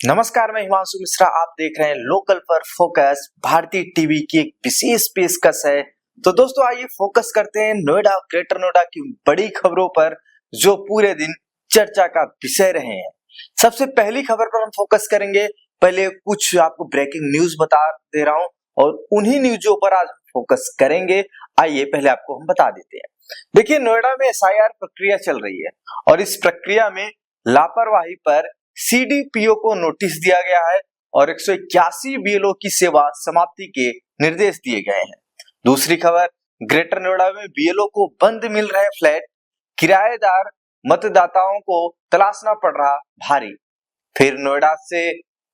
नमस्कार, मैं हिमांशु मिश्रा। आप देख रहे हैं लोकल पर फोकस, भारतीय टीवी की एक विशेष पेशकश है। तो दोस्तों आइए फोकस करते हैं नोएडा, ग्रेटर नोएडा की उन बड़ी खबरों पर जो पूरे दिन चर्चा का विषय रहे हैं। सबसे पहली खबर पर हम फोकस करेंगे। पहले कुछ आपको ब्रेकिंग न्यूज बता दे रहा हूं और उन्हीं न्यूजों पर आज फोकस करेंगे। आइए पहले आपको हम बता देते हैं। देखिए, नोएडा में एसआईआर प्रक्रिया चल रही है और इस प्रक्रिया में लापरवाही पर सीडीपीओ को नोटिस दिया गया है और 181 बीएलओ की सेवा समाप्ति के निर्देश दिए गए हैं। दूसरी खबर, ग्रेटर नोएडा में बीएलओ को बंद मिल रहे फ्लैट, किराएदार मतदाताओं को तलाशना पड़ रहा भारी। फिर नोएडा से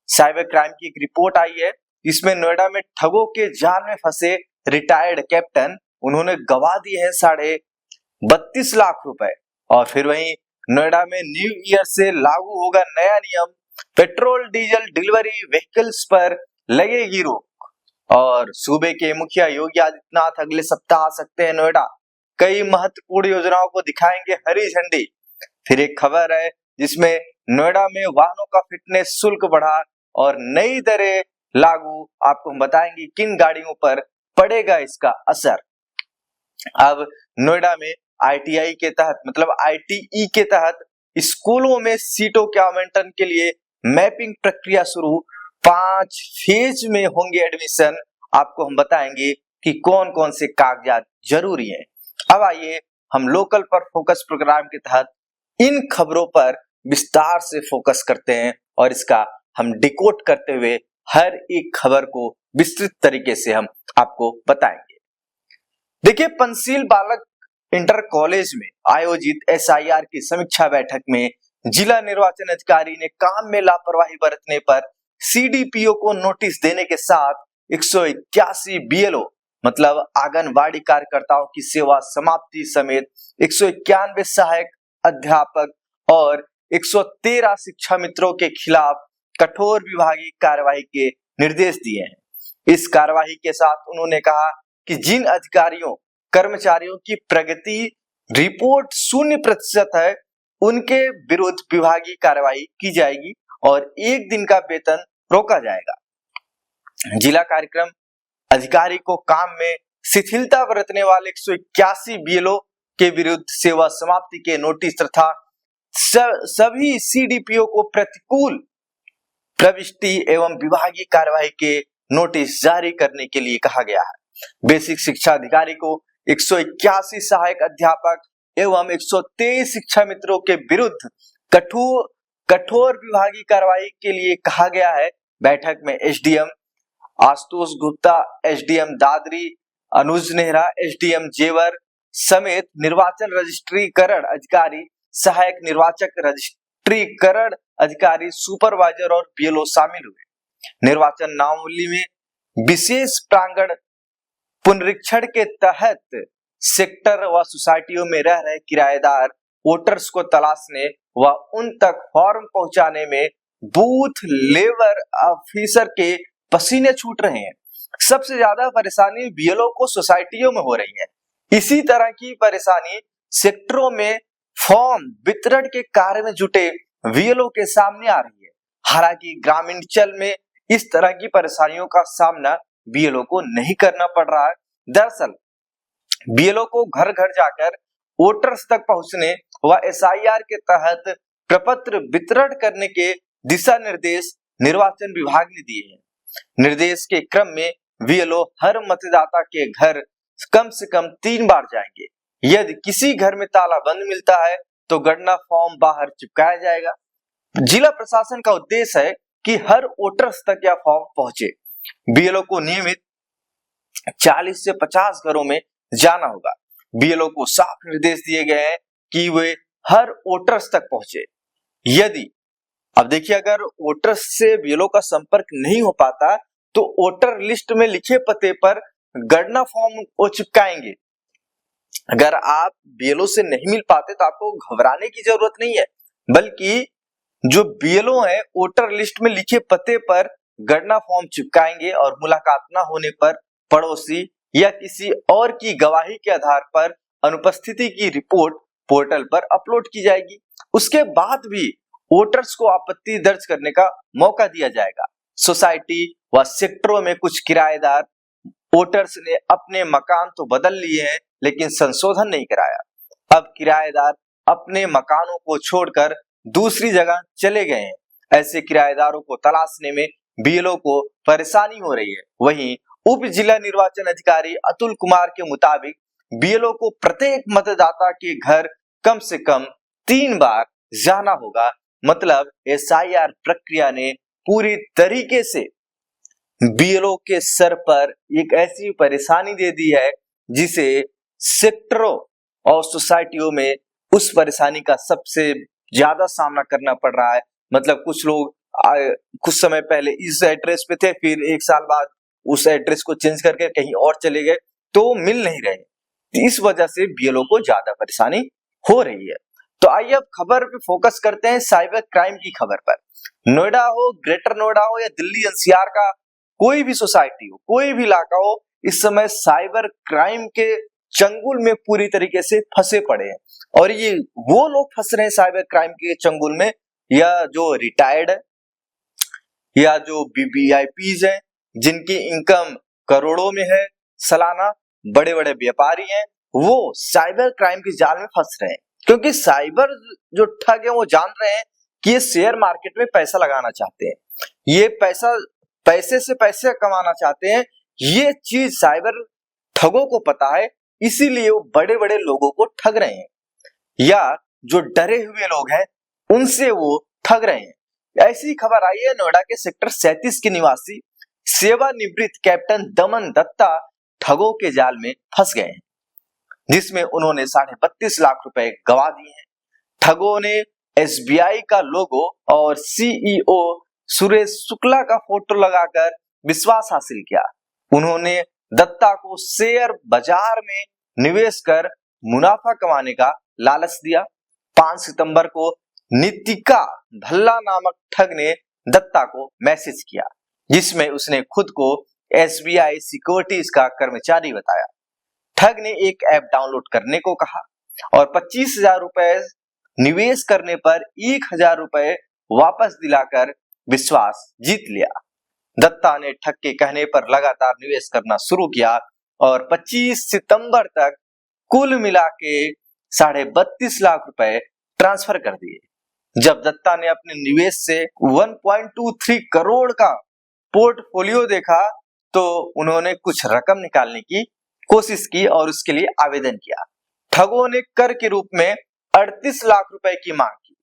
साइबर क्राइम की एक रिपोर्ट आई है। इसमें नोएडा में ठगों के जाल में फंसे रिटायर्ड कैप्टन, उन्होंने गवा दिए हैं 32.5 लाख रुपए। और फिर वहीं नोएडा में न्यू ईयर से लागू होगा नया नियम, पेट्रोल डीजल डिलीवरी व्हीकल्स पर लगेगी रोक। और सूबे के मुखिया योगी आदित्यनाथ अगले सप्ताह आ सकते हैं नोएडा, कई महत्वपूर्ण योजनाओं को दिखाएंगे हरी झंडी। फिर एक खबर है जिसमें नोएडा में वाहनों का फिटनेस शुल्क बढ़ा और नई दरें लागू। आपको हम बताएंगे किन गाड़ियों पर पड़ेगा इसका असर। अब नोएडा में आईटीआई के तहत मतलब आईटीई के तहत स्कूलों में सीटों के आवंटन के लिए मैपिंग प्रक्रिया शुरू। 5 फेज में होंगे एडमिशन। आपको हम बताएंगे कि कौन कौन से कागजात जरूरी हैं। अब आइए हम लोकल पर फोकस प्रोग्राम के तहत इन खबरों पर विस्तार से फोकस करते हैं और इसका हम डिकोड करते हुए हर एक खबर को विस्तृत तरीके से हम आपको बताएंगे। देखिए, पंचशील बालक इंटर कॉलेज में आयोजित एसआईआर की समीक्षा बैठक में जिला निर्वाचन अधिकारी ने काम में लापरवाही बरतने पर सीडीपीओ को नोटिस देने के साथ 181 बीएलओ मतलब आंगनबाड़ी कार्यकर्ताओं की सेवा समाप्ति समेत 191 सहायक अध्यापक और 113 शिक्षा मित्रों के खिलाफ कठोर विभागीय कार्रवाई के निर्देश दिए हैं। इस कार्रवाई के साथ उन्होंने कहा कि जिन अधिकारियों कर्मचारियों की प्रगति रिपोर्ट 0% है, उनके विरुद्ध विभागीय कार्रवाई की जाएगी और 1 दिन का वेतन रोका जाएगा। जिला कार्यक्रम अधिकारी को काम में शिथिलता बरतने वाले 181 बीएलओ के विरुद्ध सेवा समाप्ति के नोटिस तथा सभी सीडीपीओ को प्रतिकूल प्रविष्टि एवं विभागीय कार्रवाई के नोटिस जारी करने के लिए कहा गया है। बेसिक शिक्षा अधिकारी को 181 सहायक अध्यापक एवं 123 शिक्षा मित्रों के विरुद्ध कठोर विभागीय कार्रवाई के लिए कहा गया है। बैठक में एसडीएम आशुतोष गुप्ता, एसडीएम दादरी, अनुज नेहरा, एसडीएम जेवर समेत निर्वाचन रजिस्ट्रीकरण अधिकारी, सहायक निर्वाचक रजिस्ट्रीकरण अधिकारी, सुपरवाइजर और बीएलओ शामिल हुए। निर्वाचन नामावली में विशेष प्रांगण पुनरीक्षण के तहत सेक्टर व सोसाइटियों में रह रहे किराएदार वोटर्स को तलाशने व उन तक फॉर्म पहुंचाने में बूथ लेवल ऑफिसर के पसीने छूट रहे हैं। सबसे ज्यादा परेशानी बीएलओ को सोसाइटियों में हो रही है। इसी तरह की परेशानी सेक्टरों में फॉर्म वितरण के कार्य में जुटे बीएलओ के सामने आ रही है। हालांकि ग्रामीण अंचल में इस तरह की परेशानियों का सामना बीएलओ को नहीं करना पड़ रहा है। दरअसल बीएलओ को घर घर जाकर वोटर्स तक पहुंचने व एसआईआर के तहत प्रपत्र वितरण करने के दिशा निर्देश निर्वाचन विभाग ने दिए हैं। निर्देश के क्रम में बीएलओ हर मतदाता के घर कम से कम 3 बार जाएंगे। यदि किसी घर में ताला बंद मिलता है तो गणना फॉर्म बाहर चिपकाया जाएगा। जिला प्रशासन का उद्देश्य है कि हर वोटर्स तक यह फॉर्म पहुंचे। बीएलओ को नियमित 40 से 50 घरों में जाना होगा। बीएलओ को साफ निर्देश दिए गए हैं कि वे हर वोटर्स तक पहुंचे। यदि अब देखिए, अगर वोटर्स से बीएलओ का संपर्क नहीं हो पाता तो वोटर लिस्ट में लिखे पते पर गणना फॉर्म वो चिपकाएंगे। अगर आप बीएलओ से नहीं मिल पाते तो आपको घबराने की जरूरत नहीं है, बल्कि जो बीएलओ है वोटर लिस्ट में लिखे पते पर गणना फॉर्म चिपकाएंगे और मुलाकात न होने पर पड़ोसी या किसी और की गवाही के आधार पर अनुपस्थिति की रिपोर्ट पोर्टल पर अपलोड की जाएगी। उसके बाद भी वोटर्स को आपत्ति दर्ज करने का मौका दिया जाएगा। सोसाइटी व सेक्टरों में कुछ किराएदार वोटर्स ने अपने मकान तो बदल लिए हैं लेकिन संशोधन नहीं कराया। अब किराएदार अपने मकानों को छोड़कर दूसरी जगह चले गए हैं। ऐसे किराएदारों को तलाशने में बीएलओ को परेशानी हो रही है। वहीं उप जिला निर्वाचन अधिकारी अतुल कुमार के मुताबिक बीएलओ को प्रत्येक मतदाता के घर कम से कम 3 बार जाना होगा। मतलब एसआईआर प्रक्रिया ने पूरी तरीके से बीएलओ के सर पर एक ऐसी परेशानी दे दी है जिसे सेक्टरों और सोसाइटियों में उस परेशानी का सबसे ज्यादा सामना करना पड़ रहा है। मतलब कुछ लोग कुछ समय पहले इस एड्रेस पे थे, फिर एक साल बाद उस एड्रेस को चेंज करके कहीं और चले गए तो मिल नहीं रहे। इस वजह से बीएलओ को ज्यादा परेशानी हो रही है। तो आइए अब खबर पे फोकस करते हैं, साइबर क्राइम की खबर पर। नोएडा हो, ग्रेटर नोएडा हो या दिल्ली एनसीआर का कोई भी सोसाइटी हो, कोई भी इलाका हो, इस समय साइबर क्राइम के चंगुल में पूरी तरीके से फंसे पड़े हैं। और ये वो लोग फंस रहे हैं साइबर क्राइम के चंगुल में, या जो रिटायर्ड है या जो वीवीआईपीज हैं जिनकी इनकम करोड़ों में है सालाना, बड़े बड़े व्यापारी हैं, वो साइबर क्राइम के जाल में फंस रहे हैं। क्योंकि साइबर जो ठग है वो जान रहे हैं कि ये शेयर मार्केट में पैसा लगाना चाहते हैं, ये पैसे से पैसे कमाना चाहते हैं। ये चीज साइबर ठगों को पता है, इसीलिए वो बड़े बड़े लोगों को ठग रहे हैं, या जो डरे हुए लोग हैं उनसे वो ठग रहे हैं। ऐसी खबर आई है, नोएडा के सेक्टर 37 के निवासी सेवानिवृत्त कैप्टन दमन दत्ता ठगों के जाल में फंस गए हैं, जिसमें उन्होंने 32.5 लाख रुपए गवा दिए हैं। ठगों ने एसबीआई का लोगो और सीईओ सुरेश शुक्ला का फोटो लगाकर विश्वास हासिल किया। उन्होंने दत्ता को शेयर बाजार में निवेश कर मुनाफा कमाने का लालच दिया। 5 सितंबर को नितिका भल्ला नामक ठग ने दत्ता को मैसेज किया, जिसमें उसने खुद को एसबीआई सिक्योरिटीज का कर्मचारी बताया। ठग ने एक ऐप डाउनलोड करने को कहा और 25,000 रुपए निवेश करने पर 1,000 रुपए वापस दिलाकर विश्वास जीत लिया। दत्ता ने ठग के कहने पर लगातार निवेश करना शुरू किया और 25 सितंबर तक कुल मिला के 32.5 लाख रुपए ट्रांसफर कर दिए। जब दत्ता ने अपने निवेश से 1.23 करोड़ का पोर्टफोलियो देखा तो उन्होंने कुछ रकम निकालने की कोशिश की और उसके लिए आवेदन किया। ठगों ने कर के रूप में 38 लाख रुपए की मांग की।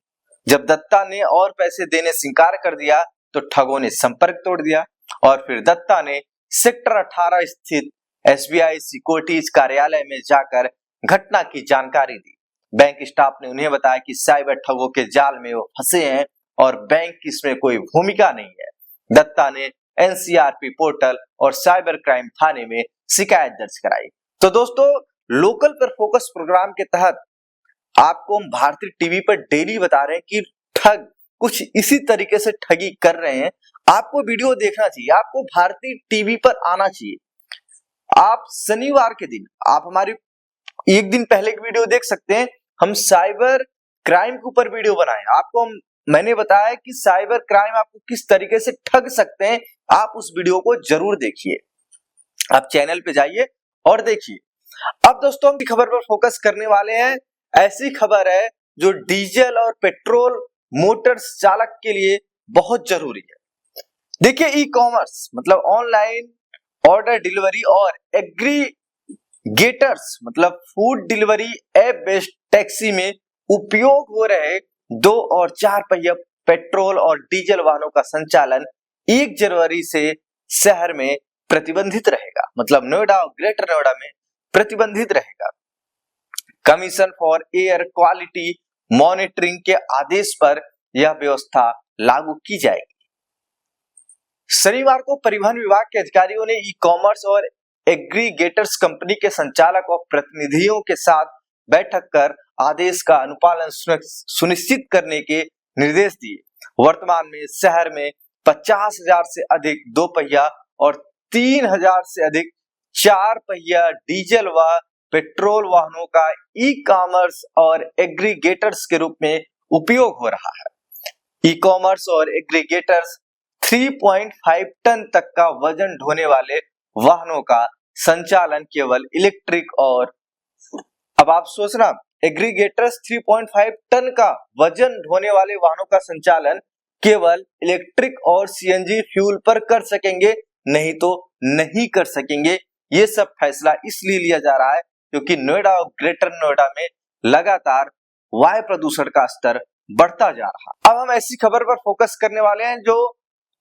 जब दत्ता ने और पैसे देने से इनकार कर दिया तो ठगों ने संपर्क तोड़ दिया और फिर दत्ता ने सेक्टर 18 स्थित एसबीआई सिक्योरिटीज कार्यालय में जाकर घटना की जानकारी दी। बैंक स्टाफ ने उन्हें बताया कि साइबर ठगों के जाल में वो फंसे हैं और बैंक की इसमें कोई भूमिका नहीं है। दत्ता ने एनसीआरपी पोर्टल और साइबर क्राइम थाने में शिकायत दर्ज कराई। तो दोस्तों, लोकल पर फोकस प्रोग्राम के तहत आपको हम भारतीय टीवी पर डेली बता रहे हैं कि ठग कुछ इसी तरीके से ठगी कर रहे हैं। आपको वीडियो देखना चाहिए, आपको भारतीय टीवी पर आना चाहिए। आप शनिवार के दिन आप हमारी एक दिन पहले की वीडियो देख सकते हैं। हम साइबर क्राइम के ऊपर वीडियो बनाए, आपको मैंने बताया कि साइबर क्राइम आपको किस तरीके से ठग सकते हैं। आप उस वीडियो को जरूर देखिए, आप चैनल पे जाइए और देखिए। अब दोस्तों, हम खबर पर फोकस करने वाले हैं। ऐसी खबर है जो डीजल और पेट्रोल मोटर्स चालक के लिए बहुत जरूरी है। देखिए, ई कॉमर्स मतलब ऑनलाइन ऑर्डर डिलीवरी और एग्रीगेटर्स मतलब food delivery app based taxi में उपयोग हो रहे 2 और 4 पहिया पेट्रोल और डीजल वाहनों का संचालन 1 जनवरी से शहर में प्रतिबंधित रहेगा। मतलब नोएडा और ग्रेटर नोएडा में प्रतिबंधित रहेगा। Commission for air quality monitoring के आदेश पर यह व्यवस्था लागू की जाएगी। शनिवार को परिवहन विभाग के अधिकारियों ने ई कॉमर्स और एग्रीगेटर्स कंपनी के संचालक और प्रतिनिधियों के साथ बैठक कर आदेश का अनुपालन सुनिश्चित करने के निर्देश दिए। वर्तमान में शहर में 50,000 से अधिक 2 पहिया और 3,000 से अधिक 4 पहिया डीजल व पेट्रोल वाहनों का ई कॉमर्स और एग्रीगेटर्स के रूप में उपयोग हो रहा है। ई कॉमर्स और एग्रीगेटर्स 3.5 टन तक का वजन ढोने वाले वाहनों का संचालन केवल इलेक्ट्रिक और, अब आप सोचना, एग्रीगेटर्स 3.5 टन का वजन ढोने वाले वाहनों का संचालन केवल इलेक्ट्रिक और सीएनजी फ्यूल पर कर सकेंगे, नहीं तो नहीं कर सकेंगे। ये सब फैसला इसलिए लिया जा रहा है क्योंकि नोएडा और ग्रेटर नोएडा में लगातार वायु प्रदूषण का स्तर बढ़ता जा रहा है। अब हम ऐसी खबर पर फोकस करने वाले हैं जो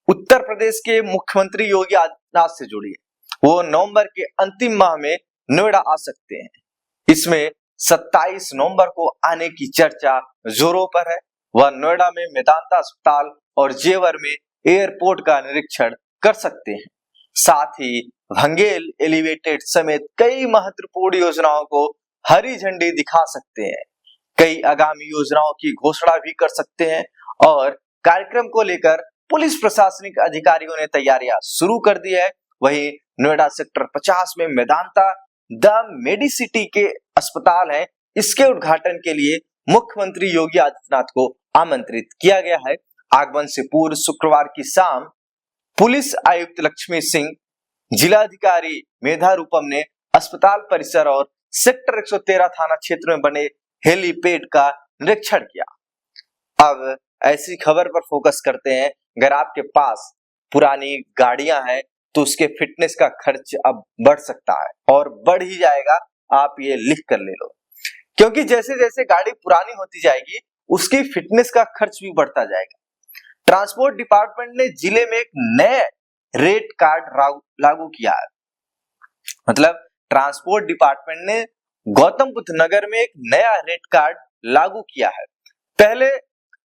उत्तर प्रदेश के मुख्यमंत्री योगी आदित्यनाथ से जुड़ी है। वो नवंबर के अंतिम माह में नोएडा आ सकते हैं। इसमें 27 नवंबर को आने की चर्चा जोरों पर है। वह नोएडा में मेदांता अस्पताल और जेवर में एयरपोर्ट का निरीक्षण कर सकते हैं। साथ ही भंगेल एलिवेटेड समेत कई महत्वपूर्ण योजनाओं को हरी झंडी दिखा सकते हैं। कई आगामी योजनाओं की घोषणा भी कर सकते हैं और कार्यक्रम को लेकर पुलिस प्रशासनिक अधिकारियों ने तैयारियां शुरू कर दी है। वहीं नोएडा सेक्टर 50 में मेदांता द मेडिसिटी के अस्पताल है, इसके उद्घाटन के लिए मुख्यमंत्री योगी आदित्यनाथ को आमंत्रित किया गया है। आगमन से पूर्व शुक्रवार की शाम पुलिस आयुक्त लक्ष्मी सिंह, जिलाधिकारी मेधा रूपम ने अस्पताल परिसर और सेक्टर 113 थाना क्षेत्र में बने हेलीपैड का निरीक्षण किया। अब ऐसी खबर पर फोकस करते हैं। अगर आपके पास पुरानी गाड़ियां हैं तो उसके फिटनेस का खर्च अब बढ़ सकता है और बढ़ ही जाएगा, आप ये लिख कर ले लो, क्योंकि जैसे जैसे गाड़ी पुरानी होती जाएगी उसकी फिटनेस का खर्च भी बढ़ता जाएगा। ट्रांसपोर्ट डिपार्टमेंट ने जिले में एक नए रेट कार्ड लागू किया है। मतलब ट्रांसपोर्ट डिपार्टमेंट ने गौतम बुद्ध नगर में एक नया रेट कार्ड लागू किया है। पहले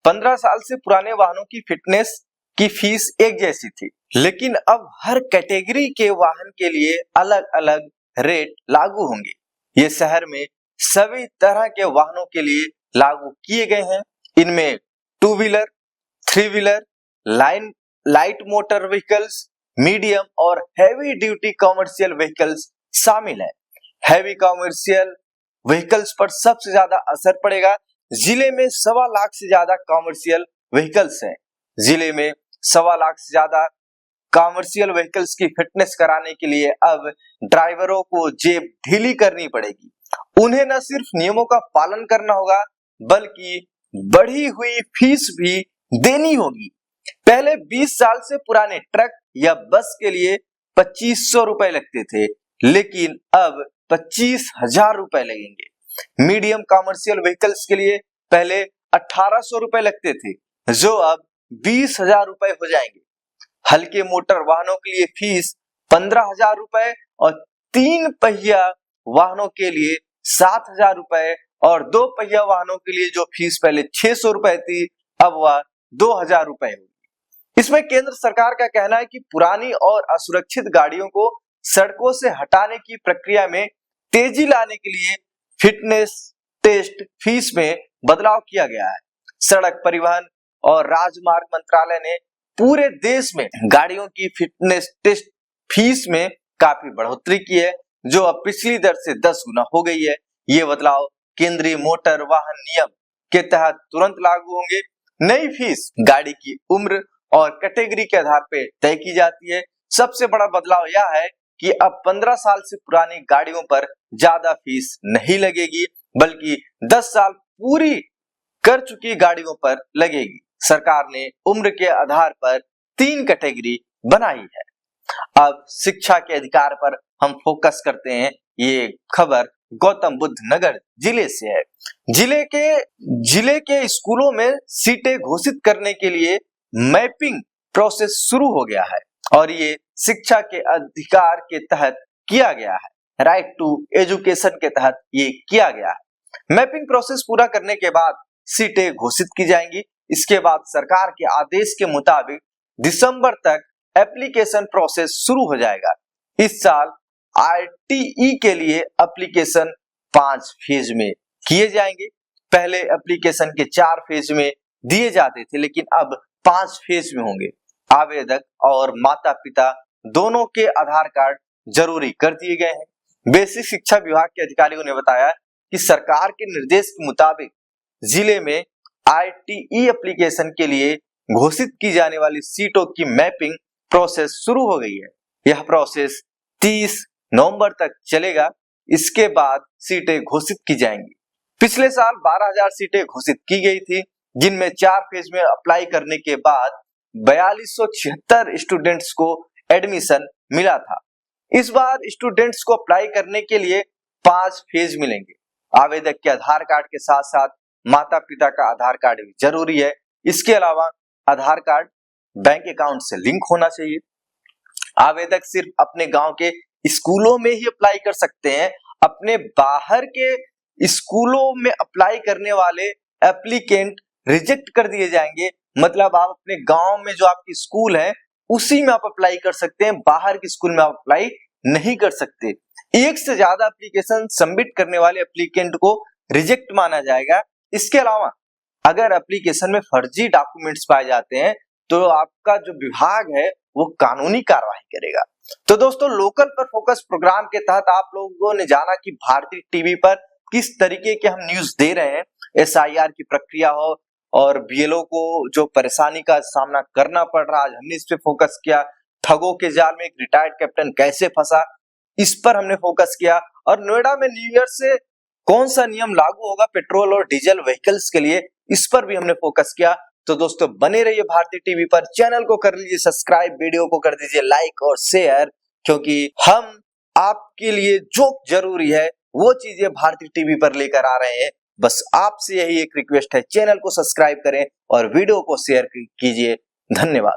15 साल से पुराने वाहनों की फिटनेस की फीस एक जैसी थी, लेकिन अब हर कैटेगरी के वाहन के लिए अलग अलग रेट लागू होंगे। ये शहर में सभी तरह के वाहनों के लिए लागू किए गए हैं। इनमें 2 wheeler, 3 wheeler, light motor vehicles, medium और हैवी ड्यूटी कॉमर्शियल व्हीकल्स शामिल हैं। हैवी कॉमर्शियल व्हीकल्स पर सबसे ज्यादा असर पड़ेगा। जिले में 1.25 लाख से ज्यादा कॉमर्शियल व्हीकल्स हैं। जिले में 1.25 लाख से ज्यादा कॉमर्शियल व्हीकल्स की फिटनेस कराने के लिए अब ड्राइवरों को जेब ढीली करनी पड़ेगी। उन्हें न सिर्फ नियमों का पालन करना होगा बल्कि बढ़ी हुई फीस भी देनी होगी। पहले 20 साल से पुराने ट्रक या बस के लिए 2500 रुपए लगते थे, लेकिन अब 25,000 रुपए लगेंगे। मीडियम कॉमर्शियल व्हीकल्स के लिए पहले 1800 रुपए लगते थे, जो अब 20,000 रुपए हो जाएंगे। हल्के मोटर वाहनों के लिए फीस 15,000 रुपए और 3 पहिया वाहनों के लिए 7,000 रुपए और 2 पहिया वाहनों के लिए जो फीस पहले 600 रुपए थी अब वह 2,000 रुपए होगी। इसमें केंद्र सरकार का कहना है कि पुरानी और असुरक्षित गाड़ियों को सड़कों से हटाने की प्रक्रिया में तेजी लाने के लिए फिटनेस टेस्ट फीस में बदलाव किया गया है। सड़क परिवहन और राजमार्ग मंत्रालय ने पूरे देश में गाड़ियों की फिटनेस टेस्ट फीस में काफी बढ़ोतरी की है, जो अब पिछली दर से 10 गुना हो गई है। ये बदलाव केंद्रीय मोटर वाहन नियम के तहत तुरंत लागू होंगे। नई फीस गाड़ी की उम्र और कैटेगरी के आधार पर तय की जाती है। सबसे बड़ा बदलाव यह है कि अब 15 साल से पुरानी गाड़ियों पर ज्यादा फीस नहीं लगेगी, बल्कि 10 साल पूरी कर चुकी गाड़ियों पर लगेगी। सरकार ने उम्र के आधार पर 3 कैटेगरी बनाई है। अब शिक्षा के अधिकार पर हम फोकस करते हैं। ये खबर गौतम बुद्ध नगर जिले से है। जिले के स्कूलों में सीटें घोषित करने के लिए मैपिंग प्रोसेस शुरू हो गया है और ये शिक्षा के अधिकार के तहत किया गया है। राइट टू एजुकेशन के तहत ये किया गया है। मैपिंग प्रोसेस पूरा करने के बाद सीटें घोषित की जाएंगी। इसके बाद सरकार के आदेश के मुताबिक दिसंबर तक एप्लीकेशन प्रोसेस शुरू हो जाएगा। इस साल आरटीई के लिए एप्लीकेशन 5 फेज में किए जाएंगे। पहले एप्लीकेशन के 4 फेज में दिए जाते थे, लेकिन अब 5 फेज में होंगे। आवेदक और माता पिता दोनों के आधार कार्ड जरूरी कर दिए गए हैं। बेसिक शिक्षा विभाग के अधिकारियों ने बताया कि सरकार के निर्देश के मुताबिक जिले में RTE एप्लीकेशन के लिए घोषित की जाने वाली सीटों की मैपिंग प्रोसेस शुरू हो गई है। यह प्रोसेस 30 नवंबर तक चलेगा। इसके बाद सीटें घोषित की जाएंगी। पिछले साल 12,000 सीटें घोषित की गई थी, जिनमें 4 फेज में अप्लाई करने के बाद 4276 स्टूडेंट्स को एडमिशन मिला था। इस बार स्टूडेंट्स को अप्लाई करने के लिए 5 फेज मिलेंगे। आवेदक के आधार कार्ड के साथ साथ माता पिता का आधार कार्ड भी जरूरी है। इसके अलावा आधार कार्ड बैंक अकाउंट से लिंक होना चाहिए। आवेदक सिर्फ अपने गांव के स्कूलों में ही अप्लाई कर सकते हैं। अपने बाहर के स्कूलों में अप्लाई करने वाले एप्लीकेंट रिजेक्ट कर दिए जाएंगे। मतलब आप अपने गांव में जो आपकी स्कूल है उसी में आप अप्लाई कर सकते हैं, बाहर की स्कूल में आप अप्लाई नहीं कर सकते। एक से ज्यादा एप्लीकेशन सबमिट करने वाले एप्लीकेंट को रिजेक्ट माना जाएगा। इसके अलावा अगर एप्लीकेशन में फर्जी डॉक्यूमेंट्स पाए जाते हैं तो आपका जो विभाग है वो कानूनी कार्रवाई करेगा। तो दोस्तों, लोकल पर फोकस प्रोग्राम के तहत आप लोगों ने जाना कि भारतीय टीवी पर किस तरीके के हम न्यूज दे रहे हैं। SIR की प्रक्रिया हो और BLO को जो परेशानी का सामना करना पड़ रहा, आज हमने इस पे फोकस किया। ठगों के जाल में एक रिटायर्ड कैप्टन कैसे फंसा, इस पर हमने फोकस किया। और नोएडा में न्यू ईयर से कौन सा नियम लागू होगा पेट्रोल और डीजल व्हीकल्स के लिए, इस पर भी हमने फोकस किया। तो दोस्तों, बने रहिए भारतीय टीवी पर। चैनल को कर लीजिए सब्सक्राइब, वीडियो को कर दीजिए लाइक और शेयर, क्योंकि हम आपके लिए जो जरूरी है वो चीजें भारतीय टीवी पर लेकर आ रहे हैं। बस आपसे यही एक रिक्वेस्ट है, चैनल को सब्सक्राइब करें और वीडियो को शेयर कीजिए। धन्यवाद।